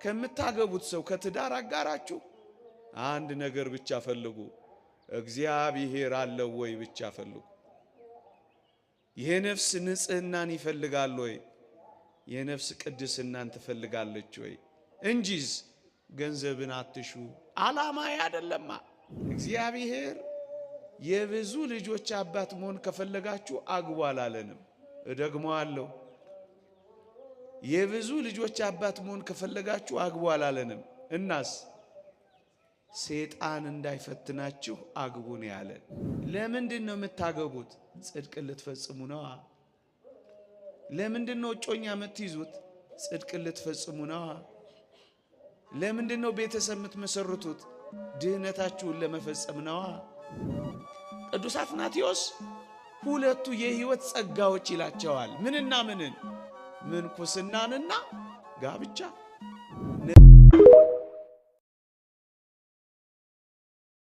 ከምታገቡት ሰው ከትዳር አጋራችሁ አንድ ነገር ብቻ ፈልጉ። እግዚአብሔር አለው ወይ ብቻ ፈልጉ። የነፍስ ንጽህናን ይፈልጋል ወይ? የነፍስ ቅድስናን ትፈልጋለች ወይ? እንጂስ ገንዘብን አትሹ። ዓላማ አይደለማ። እግዚአብሔር የብዙ ልጆች አባት መሆን ከፈለጋችሁ አግቡ አላለንም። እደግመዋለሁ። የብዙ ልጆች አባት መሆን ከፈለጋችሁ አግቡ አላለንም። እናስ ሰይጣን እንዳይፈትናችሁ አግቡ ነው ያለን። ለምንድን ነው የምታገቡት? ጽድቅን ልትፈጽሙ ነው። ለምንድን ነው እጮኛ የምትይዙት? ጽድቅን ልትፈጽሙ ነው። ለምንድን ነው ቤተሰብ የምትመሰርቱት? ድህነታችሁን ለመፈጸም ነው። ቅዱስ አትናቴዎስ ሁለቱ የሕይወት ጸጋዎች ይላቸዋል። ምንና ምንን? ምንኩስናንና ጋብቻ።